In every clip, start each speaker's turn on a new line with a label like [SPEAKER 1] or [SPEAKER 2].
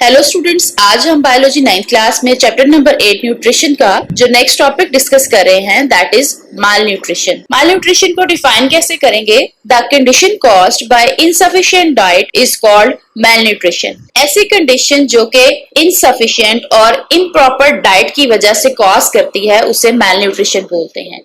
[SPEAKER 1] Hello students, आज हम biology 9th class में चैप्टर नंबर 8 न्यूट्रिशन का जो नेक्स्ट टॉपिक डिस्कस कर रहे हैं that is mall nutrition. Mall nutrition को डिफाइन कैसे करेंगे? The condition caused by insufficient diet is called mall nutrition. ऐसी कंडीशन जो कि इनसफिशिएंट और इम्प्रॉपर डाइट की वजह से कॉज करती है उसे माल न्यूट्रिशन बोलते हैं।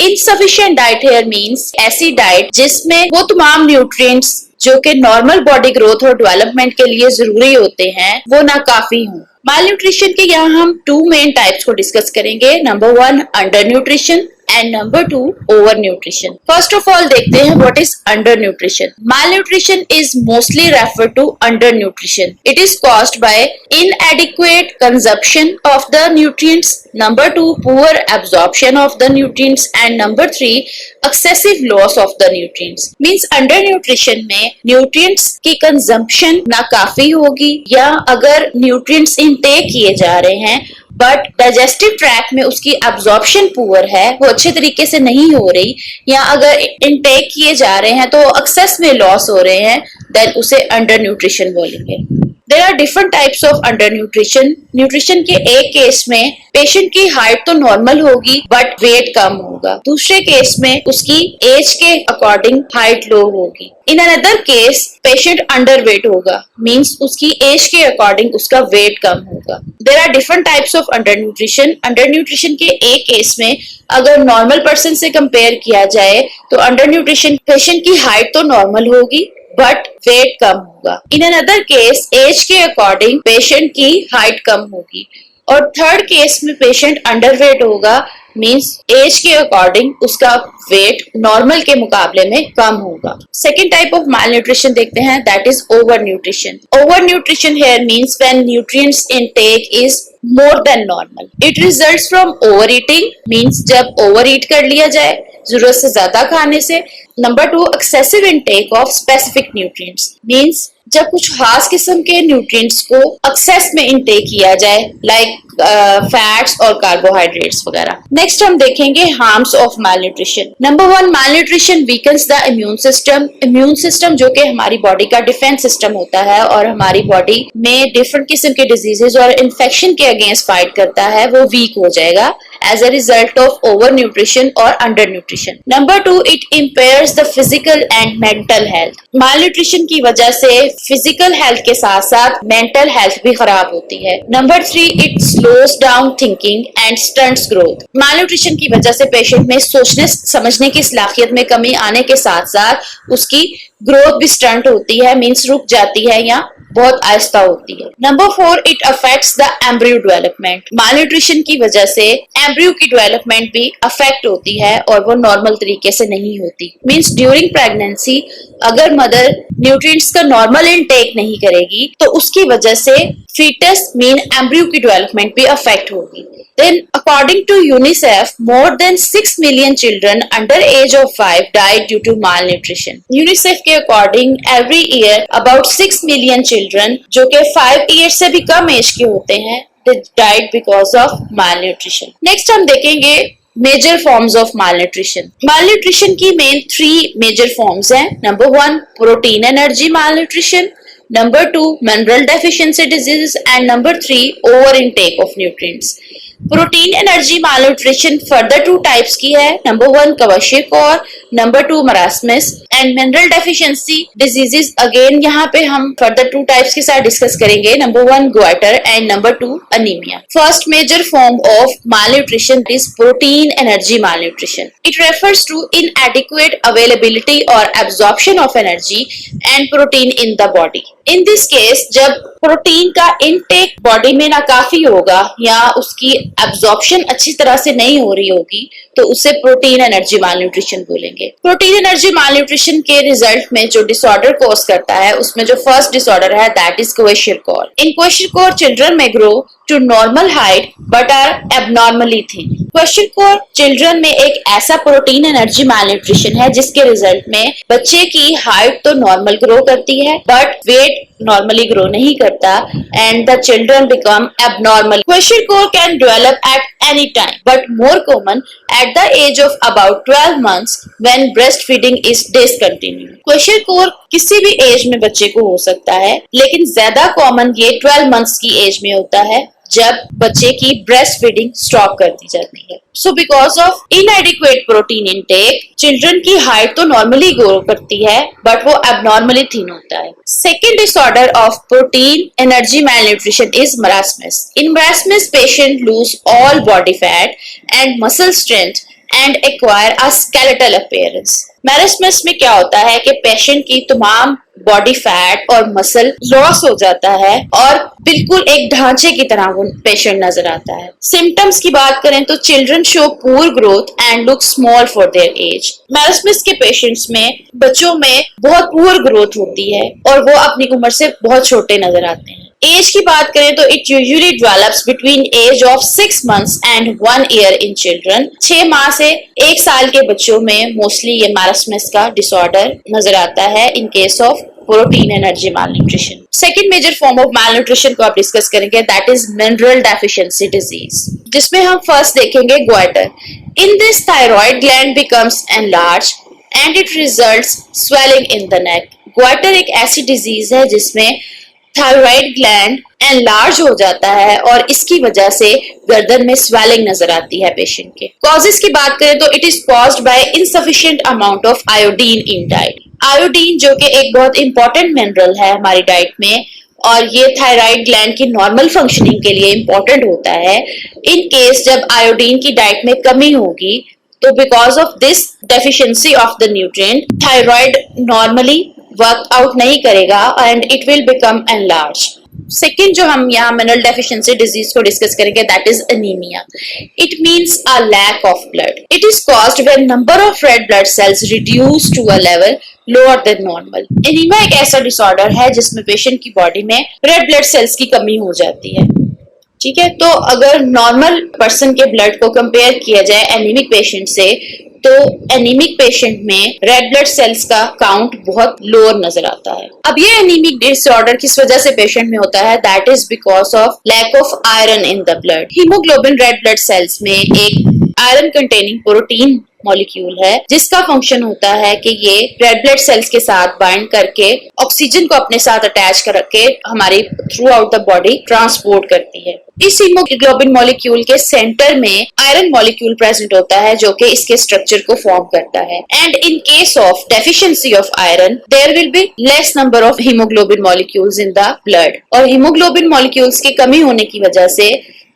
[SPEAKER 1] इनसफिशिएंट डाइट हेयर मीन्स ऐसी डाइट जिसमें वो तमाम न्यूट्रिएंट्स जो कि नॉर्मल बॉडी ग्रोथ और डेवलपमेंट के लिए जरूरी होते हैं वो ना काफी हों। माल न्यूट्रिशन के यहाँ हम टू मेन टाइप्स को डिस्कस करेंगे। Number 1 undernutrition and number 2 overnutrition. First of all देखते हैं what is undernutrition. Malnutrition is mostly referred to undernutrition. It is caused by inadequate consumption of the nutrients, number 2 poor absorption of the nutrients and number 3 excessive loss of the nutrients। means under nutrition में nutrients की consumption नाकाफी होगी या अगर nutrients intake किए जा रहे हैं but digestive track में उसकी एब्जॉर्प्शन पुअर है, वो अच्छे तरीके से नहीं हो रही, या अगर इनटेक किए जा रहे हैं तो एक्सेस में लॉस हो रहे हैं, देन उसे अंडर न्यूट्रिशन बोलेंगे। There are different types of undernutrition. Nutrition के एक केस में पेशेंट की हाइट तो नॉर्मल होगी बट वेट कम होगा, दूसरे केस में उसकी एज के अकॉर्डिंग हाइट लो होगी। In another case patient underweight होगा, मीन्स उसकी एज के अकॉर्डिंग उसका वेट कम होगा। There are different types of undernutrition. Undernutrition के एक केस में अगर नॉर्मल पर्सन से कंपेयर किया जाए तो अंडर न्यूट्रिशन पेशेंट की हाइट तो नॉर्मल होगी बट वेट कम होगा। इन अनदर केस एज के अकॉर्डिंग पेशेंट की हाइट कम होगी। और थर्ड केस में पेशेंट अंडर वेट होगा, मीन्स एज के अकॉर्डिंग उसका वेट नॉर्मल के मुकाबले में कम होगा। Second type of malnutrition देखते हैं that is overnutrition. Overnutrition here means when nutrients intake is more than normal. It results from over eating, means जब ओवर ईट कर लिया जाए जरूरत से ज्यादा खाने से। Number 2 excessive intake of specific nutrients, means जब कुछ खास किस्म के न्यूट्रिएंट्स को एक्सेस में इनटेक किया जाए लाइक फैट्स और कार्बोहाइड्रेट्स वगैरह। नेक्स्ट हम देखेंगे harms of mall nutrition. Number 1 mall nutrition weakens the immune system. Immune system जो कि हमारी बॉडी का डिफेंस सिस्टम होता है और हमारी बॉडी में डिफरेंट किस्म के डिजीजेस और इन्फेक्शन के अगेंस्ट फाइट करता है, वो वीक हो जाएगा as a result of over nutrition और under nutrition. Number 2 it impairs the physical and mental health. Malnutrition की वजह से फिजिकल हेल्थ के साथ साथ मेंटल हेल्थ भी खराब होती है। Number 3 it slows down thinking and stunts growth. Mall nutrition की वजह से पेशेंट में सोचने समझने की सलाहियत में कमी आने के साथ साथ उसकी ग्रोथ भी स्टंट होती है, मीन्स रुक जाती है या बहुत आहिस्ता होती है। Number 4 it affects the embryo development. Mall nutrition की वजह से एम्ब्रियो की डेवलपमेंट भी अफेक्ट होती है और वो नॉर्मल तरीके से नहीं होती। मीन्स ड्यूरिंग प्रेगनेंसी अगर मदर न्यूट्रिएंट्स का नॉर्मल इनटेक नहीं करेगी तो उसकी वजह से फीटस मीन एम्ब्रियो की डेवलपमेंट भी अफेक्ट होगी। Then, according to UNICEF, more than 6 million children under age of 5 died due to malnutrition. UNICEF के according every year about 6 million children जो कि 5 years से भी कम एज के होते हैं they died because of malnutrition. Next हम देखेंगे major forms of malnutrition. Malnutrition की मेन 3 मेजर फॉर्म्स हैं। Number 1 protein energy malnutrition, number 2 mineral deficiency diseases and number 3 over intake of nutrients. Protein energy malnutrition further 2 types की है। Number 1 kwashiorkor, number 2 marasmus and mineral deficiency diseases. Again यहाँ पे हम further 2 types के साथ discuss करेंगे। Number 1 goitre and number 2 anaemia. First major form of malnutrition is protein energy malnutrition. It refers to inadequate availability or absorption of energy and protein in the body. In this case जब protein का intake body में नाकाफी होगा या उसकी absorption अच्छी तरह से नहीं हो रही होगी तो उसे प्रोटीन एनर्जी malnutrition बोलेंगे। प्रोटीन एनर्जी malnutrition के रिजल्ट में जो डिसऑर्डर कॉज करता है उसमें जो फर्स्ट डिसऑर्डर है that is kwashiorkor. In kwashiorkor children में grow to normal height but are abnormally thin. Kwashiorkor children में एक ऐसा प्रोटीन एनर्जी malnutrition है जिसके रिजल्ट में बच्चे की हाइट तो नॉर्मल ग्रो करती है बट वेट नॉर्मली ग्रो नहीं करता and the children become abnormal. Kwashiorkor can develop at any time but more common at the age of about 12 months when breast feeding is discontinued. Kwashiorkor किसी भी as में बच्चे को हो सकता है, लेकिन ज्यादा कॉमन ये 12 months की एज में होता है जब बच्चे की ब्रेस्ट फीडिंग स्टॉप कर दी जाती है। So because of इनएडिक्वेट protein intake, children की हाइट तो नॉर्मली ग्रो करती है बट वो एबनॉर्मली थिन होता है। Second disorder of protein energy malnutrition is marasmus. In marasmus, patient lose all body fat and muscle strength and acquire a skeletal appearance. मैरस्मस में क्या होता है कि पेशेंट की तमाम बॉडी फैट और मसल लॉस हो जाता है और बिल्कुल एक ढांचे की तरह वो पेशेंट नजर आता है। सिम्टम्स की बात करें तो children show poor growth and look small for their age. Marasmus के पेशेंट्स में बच्चों में बहुत पुअर ग्रोथ होती है और वो अपनी उम्र से बहुत छोटे नजर आते हैं। एज की बात करें तो it usually develops between age of 6 months and 1 year in children. 6 माह से 1 साल के बच्चों में मोस्टली ये मैरस्मस का डिसऑर्डर नजर आता है in case of protein energy malnutrition। Second major form of malnutrition को आप डिस्कस करेंगे, that is mineral deficiency disease, जिसमें हम फर्स्ट देखेंगे goitre. In this thyroid gland becomes enlarge and it results swelling in the neck. Goitre एक ऐसी disease है जिसमें थायराइड ग्लैंड एनलार्ज हो जाता है और इसकी वजह से गर्दन में स्वेलिंग नजर आती है पेशेंट के। कॉजेस की बात करें तो it is caused bye insufficient amount of iodine in diet. Iodine जो कि एक बहुत इंपॉर्टेंट मिनरल है हमारी डाइट में और ये थायराइड ग्लैंड की नॉर्मल फंक्शनिंग के लिए इंपॉर्टेंट होता है। इन केस जब आयोडीन की डाइट में कमी होगी तो because of this deficiency of the nutrient, thyroid normally work out नहीं करेगा and it will become enlarge. Second जो हम यहाँ मिनरल डेफिशिएंसी डिजीज को डिस्कस करेंगे, that is anaemia. It means a lack of blood. It is caused when number of red blood sales reduce to a level lower than normal. Anaemia एक ऐसा disorder है जिसमें patient की body में red blood sales की कमी हो जाती है। ठीक है, तो अगर नॉर्मल पर्सन के ब्लड को कंपेयर किया जाए एनीमिक पेशेंट से तो एनीमिक पेशेंट में रेड ब्लड सेल्स का काउंट बहुत लोअर नजर आता है। अब ये एनीमिक डिसऑर्डर किस वजह से पेशेंट में होता है, that is because of lack of iron in the blood. Haemoglobin red blood cells में एक आयरन कंटेनिंग प्रोटीन मॉलिक्यूल है जिसका फंक्शन होता है कि ये रेड ब्लड सेल्स के साथ बाइंड करके ऑक्सीजन को अपने साथ अटैच करके हमारी through out the body transport करती है। इस हीमोग्लोबिन मॉलिक्यूल के सेंटर में आयरन मॉलिक्यूल प्रेजेंट होता है जो कि इसके स्ट्रक्चर को फॉर्म करता है and in case of deficiency of iron there will be less number of haemoglobin molecules in the blood. और हीमोग्लोबिन मॉलिक्यूल्स की कमी होने की वजह से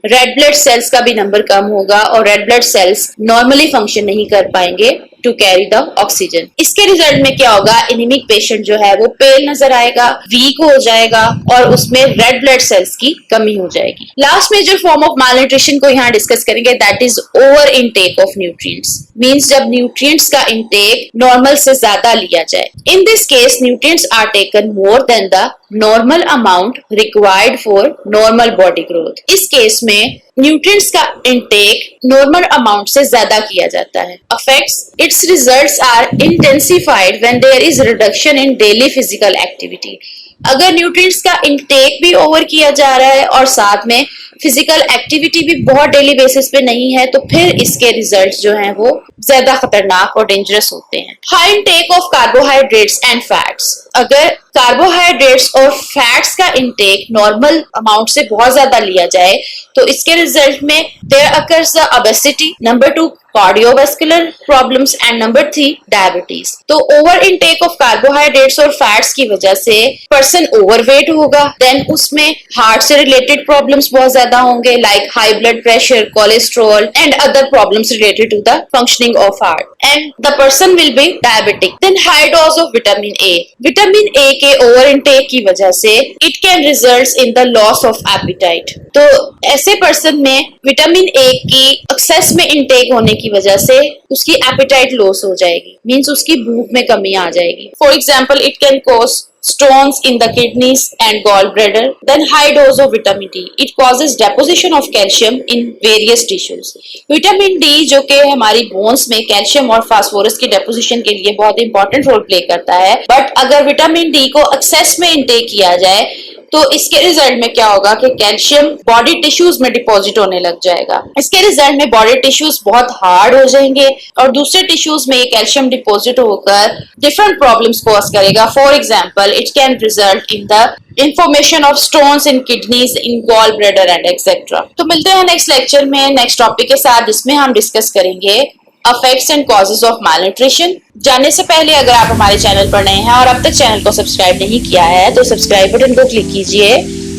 [SPEAKER 1] रेड ब्लड सेल्स का भी नंबर कम होगा और red blood sales normally function नहीं कर पाएंगे टू कैरी द ऑक्सीजन। इसके रिजल्ट में क्या होगा, एनीमिक पेशेंट जो है वो पेल नजर आएगा, वीक हो जाएगा और उसमें रेड ब्लड सेल्स की कमी हो जाएगी। Last major form of malnutrition को यहाँ डिस्कस करेंगे, that is over intake of nutrients. Means जब न्यूट्रिएंट्स का इनटेक नॉर्मल से ज्यादा लिया जाए। In this case nutrients are taken more than the normal amount required for normal body growth. इस केस में न्यूट्रिएंट्स का इनटेक नॉर्मल अमाउंट से ज्यादा किया जाता है। Effects its results are intensified when there is reduction in daily physical activity. अगर nutrients का इनटेक भी ओवर किया जा रहा है और साथ में फिजिकल एक्टिविटी भी बहुत डेली बेसिस पे नहीं है तो फिर इसके रिजल्ट्स जो हैं वो ज्यादा खतरनाक और डेंजरस होते हैं। High intake of carbohydrates and fats. अगर कार्बोहाइड्रेट्स और फैट्स का इनटेक नॉर्मल अमाउंट से बहुत ज्यादा लिया जाए तो इसके रिजल्ट में there occurs the obesity, number 2 cardiovascular problems and number 3 diabetes. तो ओवर इनटेक ऑफ कार्बोहाइड्रेट्स और फैट्स की वजह से पर्सन ओवरवेट होगा, देन उसमें हार्ट से रिलेटेड प्रॉब्लम्स बहुत ज्यादा होंगे like high blood pressure, cholesterol and other problems related to the functioning of heart and the person will be diabetic. Then high dose of vitamin A. Vitamin A के over intake की वजह से it can result in the loss of appetite. तो ऐसे person में vitamin A की access में intake होने की वजह से उसकी एपिटाइट लॉस हो जाएगी, मींस उसकी भूख में कमी आ जाएगी। For example it can cause stones in the kidneys and gallbladder. Then high dose of vitamin D. It causes deposition of calcium in various tissues. Vitamin D जो कि हमारी बोन्स में कैल्शियम और फास्फोरस की डेपोजिशन के लिए बहुत important role play करता है, बट अगर विटामिन डी को एक्सेस में इनटेक किया जाए तो इसके रिजल्ट में क्या होगा कि कैल्शियम बॉडी टिश्यूज में डिपॉजिट होने लग जाएगा। इसके रिजल्ट में बॉडी टिश्यूज बहुत हार्ड हो जाएंगे और दूसरे टिश्यूज में ये कैल्शियम डिपॉजिट होकर डिफरेंट प्रॉब्लम्स कॉज करेगा। For example, it can result in the information of stones in kidneys, in gall bladder and etcetera. तो मिलते हैं नेक्स्ट लेक्चर में नेक्स्ट टॉपिक के साथ, जिसमें हम डिस्कस करेंगे effects and causes of malnutrition. जानने से पहले अगर आप हमारे चैनल पर नए हैं और अब तक चैनल को सब्सक्राइब नहीं किया है तो सब्सक्राइब बटन को क्लिक कीजिए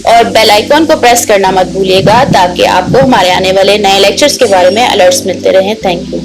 [SPEAKER 1] और बेल आइकॉन को प्रेस करना मत भूलिएगा, ताकि आपको हमारे आने वाले नए लेक्चर्स के बारे में अलर्ट्स मिलते रहें। Thank you.